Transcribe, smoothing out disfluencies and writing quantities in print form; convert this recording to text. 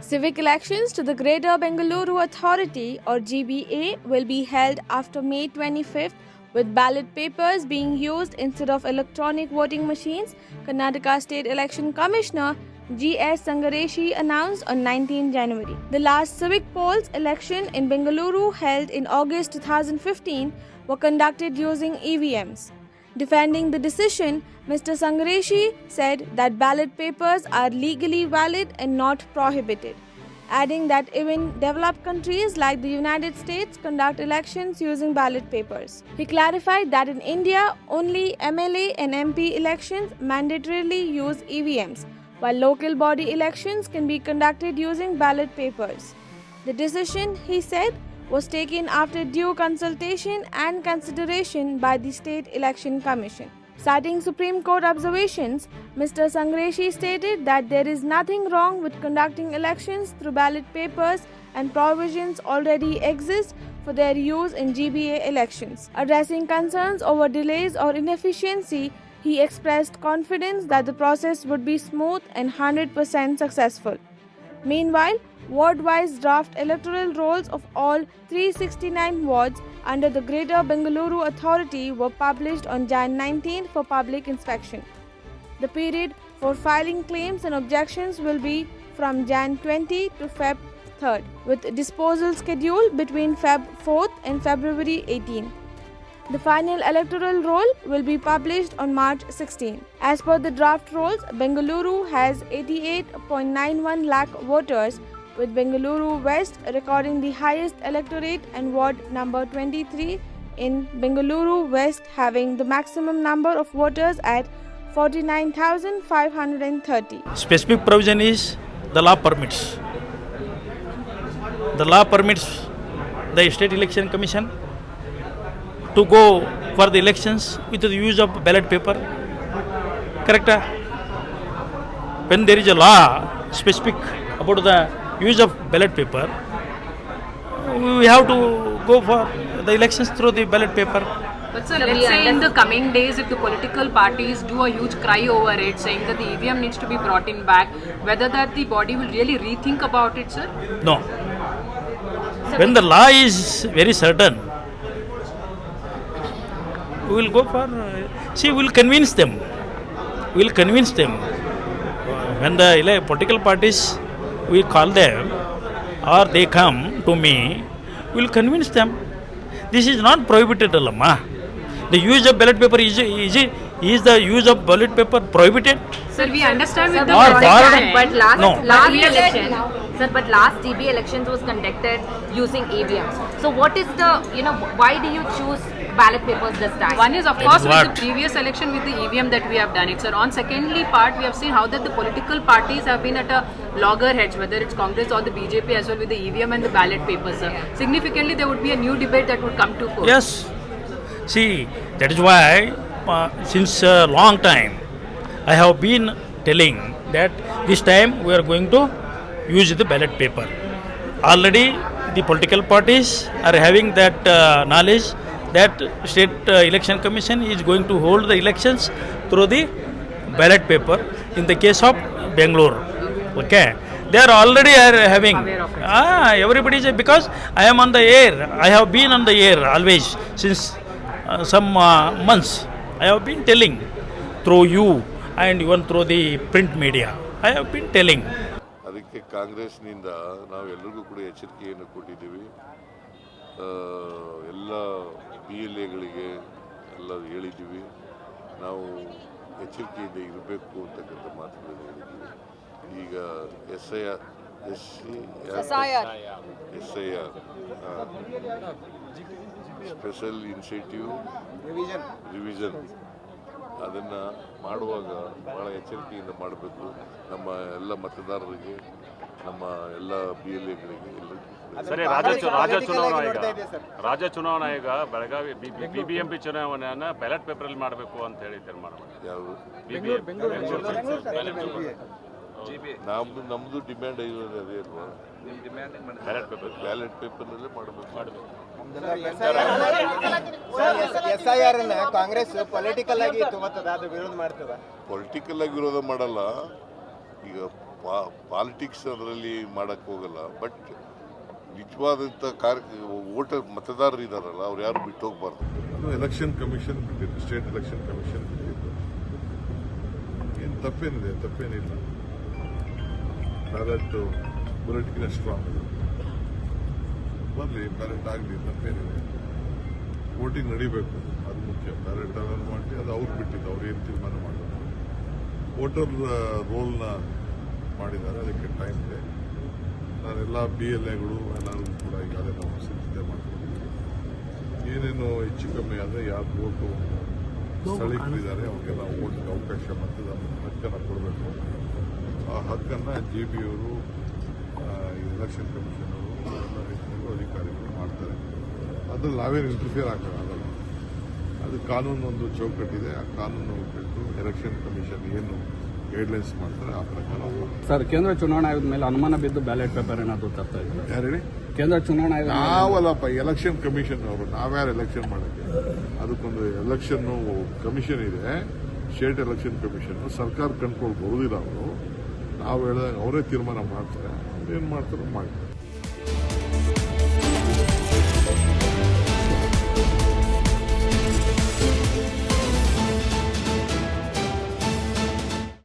Civic elections to the Greater Bengaluru Authority or GBA will be held after May 25th with ballot papers being used instead of electronic voting machines, Karnataka State Election Commissioner G.S. Sangareshi announced on 19 January. The last civic polls election in Bengaluru held in August 2015 were conducted using EVMs. Defending the decision, Mr. Sangareshi said that ballot papers are legally valid and not prohibited, adding that even developed countries like the United States conduct elections using ballot papers. He clarified that in India, only MLA and MP elections mandatorily use EVMs, while local body elections can be conducted using ballot papers. The decision, he said, was taken after due consultation and consideration by the State Election Commission. Citing Supreme Court observations, Mr. Sangareshi stated that there is nothing wrong with conducting elections through ballot papers and provisions already exist for their use in GBA elections. Addressing concerns over delays or inefficiency, he expressed confidence that the process would be smooth and 100% successful. Meanwhile, ward-wise draft electoral rolls of all 369 wards under the Greater Bengaluru Authority were published on Jan 19 for public inspection. The period for filing claims and objections will be from Jan 20 to Feb 3rd, with disposal scheduled between Feb 4th and February 18. The final electoral roll will be published on March 16. As per the draft rolls, Bengaluru has 88.91 lakh voters, with Bengaluru West recording the highest electorate and ward number 23 in Bengaluru West having the maximum number of voters at 49,530. Specific provision is the law permits. The law permits the State Election Commission to go for the elections with the use of ballot paper. Correct? When there is a law specific about the use of ballot paper, we have to go for the elections through the ballot paper. But sir, let's say in the coming days, if the political parties do a huge cry over it, saying that the EVM needs to be brought in back, whether that the body will really rethink about it, sir? No. When the law is very certain, we will go for, we will convince them. We will convince them. When the political parties, we call them or they come to me, we will convince them. This is not prohibited, Lama. The use of ballot paper, is the use of ballot paper prohibited? Sir, we understand with the but last election. Sir, but last GB elections was conducted using EVMs. So what is the, why do you choose ballot papers this time? One is, of course, with the previous election with the EVM that we have done it, sir. On secondly part, we have seen how that the political parties have been at a loggerheads, whether it's Congress or the BJP as well with the EVM and the ballot papers, sir. Significantly, there would be a new debate that would come to forth. Yes. See, that is why since a long time, I have been telling that this time we are going to use the ballot paper. Already the political parties are having that knowledge that State Election Commission is going to hold the elections through the ballot paper in the case of Bangalore. Okay. They are already having, everybody is, because I am on the air, I have been on the air always since some months. I have been telling through you and even through the print media. I have been telling. ಅದಕ್ಕೆ ಕಾಂಗ್ರೆಸ್ನಿಂದ ನಾವು ಎಲ್ಲರಿಗೂ ಕೂಡ ಎಚ್ಚರಿಕೆಯನ್ನು ಕೊಟ್ಟಿದ್ದೀವಿ. ಎಲ್ಲ PLAಗಳಿಗೆ ಎಲ್ಲ ಹೇಳಿದ್ದೀವಿ. ನಾವು ಎಚ್ಚರಿಕೆಯಿಂದ ಇರಬೇಕು ಅಂತಕ್ಕಂಥ ಮಾತುಗಳನ್ನು ಹೇಳಿದ್ದೀವಿ. ಈಗ SIR ಸ್ಪೆಷಲ್ ಇನಿಷಿಯೇಟಿವ್ ರಿವಿಷನ್ ಅದನ್ನು ಮಾಡುವಾಗ ಭಾಳ ಎಚ್ಚರಿಕೆಯಿಂದ ಮಾಡಬೇಕು. ನಮ್ಮ ಎಲ್ಲ ಮತದಾರರಿಗೆ, ನಮ್ಮ ಎಲ್ಲ PLAಗಳಿಗೆ ಎಲ್ಲರಿಗೂ. ಸರಿ, ರಾಜ್ಯ ಚುನಾವಣಾ ಆಯೋಗ ಬೆಳಗಾವಿ BBMP ಚುನಾವಣೆಯನ್ನು ಬ್ಯಾಲೆಟ್ ಪೇಪರಲ್ಲಿ ಮಾಡಬೇಕು ಅಂತ ಹೇಳಿ ತೀರ್ಮಾನ ಮಾಡಿದೆ. ಯಾವುದು? ನಮ್ಮದು ಡಿಮ್ಯಾಂಡ್ ಇರೋದು ಅದೇ ಅಲ್ವಾ? ಬ್ಯಾಲೆಟ್ ಪೇಪರ್ನಲ್ಲೇ ಮಾಡಬೇಕು. SIR ಕಾಂಗ್ರೆಸ್ ಪೊಲಿಟಿಕಲ್ ಆಗಿ ತಗೋತದ, ಅದು ವಿರೋಧ ಮಾಡ್ತದ? ಪೊಲಿಟಿಕಲ್ ಆಗಿ ವಿರೋಧ ಮಾಡಲ್ಲ. ಈಗ ಪಾಲಿಟಿಕ್ಸ್ ಅದರಲ್ಲಿ ಮಾಡೋಕ್ಕೆ ಹೋಗಲ್ಲ. ಬಟ್ ನಿಜವಾದಂಥ ಮತದಾರರು ಇದ್ದಾರಲ್ಲ ಅವ್ರು ಯಾರು ಬಿಟ್ಟು ಹೋಗ್ಬಾರ್ದು. ಅದು ಎಲೆಕ್ಷನ್ ಕಮಿಷನ್ ಬಿಟ್ಟಿದ್ದು, ಸ್ಟೇಟ್ ಎಲೆಕ್ಷನ್ ಕಮಿಷನ್ ಬಿಟ್ಟಿದ್ದು. ಏನು ತಪ್ಪೇನಿಲ್ಲ. ಬ್ಯಾಲೆಟ್ ಬುಲೆಟ್ಗಿನ ಸ್ಟ್ರಾಂಗ್ ಇದೆ, ಬರಲಿ ಬ್ಯಾಲೆಟ್ ಆಗಲಿ, ತಪ್ಪೇನಿದೆ. ವೋಟಿಂಗ್ ನಡಿಬೇಕು, ಅದು ಮುಖ್ಯ. ಬ್ಯಾಲೆಟ್ ಅಲರ್ಟ್ ಮಾಡಿ ಅದು ಅವ್ರು ಬಿಟ್ಟಿದ್ದು, ಅವ್ರು ಏನು ತೀರ್ಮಾನ ಮಾಡೋದು. ವೋಟರ್ ರೋಲ್ನ ಮಾಡಿದ್ದಾರೆ, ಅದಕ್ಕೆ ಟೈಮ್ ಇದೆ. ನಾನೆಲ್ಲ BLAಗಳು ಎಲ್ಲರೂ ಕೂಡ ಈಗಾಗಲೇ ನಾವು ಸಿದ್ಧತೆ ಮಾಡ್ಕೊಂಡಿದ್ದೀವಿ. ಏನೇನು ಹೆಚ್ಚು ಕಮ್ಮಿ ಆದರೆ ಯಾರು ವೋಟು ಸ್ಥಳೀಕರಿದ್ದಾರೆ ಅವ್ರಿಗೆಲ್ಲ ವೋಟಿಗೆ ಅವಕಾಶ ಮತದಾನ ಹಕ್ಕನ್ನು ಕೊಡಬೇಕು. ಆ ಹಕ್ಕನ್ನು GB ಅವರು, ಎಲೆಕ್ಷನ್ ಕಮಿಷನ್ ಅವರು ಎಲ್ಲ ರೀತಿಯಲ್ಲೂ ಅಧಿಕಾರಿಗಳು ಮಾಡ್ತಾರೆ. ಅದ್ರಲ್ಲಿ ನಾವೇನು ಇಂಟರ್ಫಿಯರ್ ಆಗೋಕ್ಕಾಗಲ್ಲ. ಅದು ಕಾನೂನು ಒಂದು ಚೌಕಟ್ಟಿದೆ, ಆ ಕಾನೂನು ಬಿಟ್ಟು ಎಲೆಕ್ಷನ್ ಕಮಿಷನ್ ಏನು ಗೈಡ್ಲೈನ್ಸ್ ಮಾಡ್ತಾರೆ ಆ ಪ್ರಕಾರ. ಸರ್, ಕೇಂದ್ರ ಚುನಾವಣಾ ಆಯೋಗದ ಮೇಲೆ ಅನುಮಾನ ಬಿದ್ದು ಬ್ಯಾಲೆಟ್ ಪೇಪರ್ ಏನಾದರೂ ತರ್ತಾ ಇದ್ದಾರೆ? ಯಾರು ಹೇಳಿ? ಕೇಂದ್ರ ಚುನಾವಣಾ ಆಯೋಗ ನಾವಲ್ಲಪ್ಪ, ಎಲೆಕ್ಷನ್ ಕಮಿಷನ್ ಅವರು. ನಾವ್ಯಾರು ಎಲೆಕ್ಷನ್ ಮಾಡೋಕ್ಕೆ? ಅದಕ್ಕೊಂದು ಎಲೆಕ್ಷನ್ ಕಮಿಷನ್ ಇದೆ, ಸ್ಟೇಟ್ ಎಲೆಕ್ಷನ್ ಕಮಿಷನ್. ಸರ್ಕಾರ ಕಂಟ್ರೋಲ್ ಬರೋದಿಲ್ಲ ಅವರು. ನಾವು ಹೇಳಿದಾಗ ಅವರೇ ತೀರ್ಮಾನ ಮಾಡ್ತಾರೆ. ಅವ್ರು ಏನು ಮಾಡ್ತಾರೋ ಮಾಡಿ.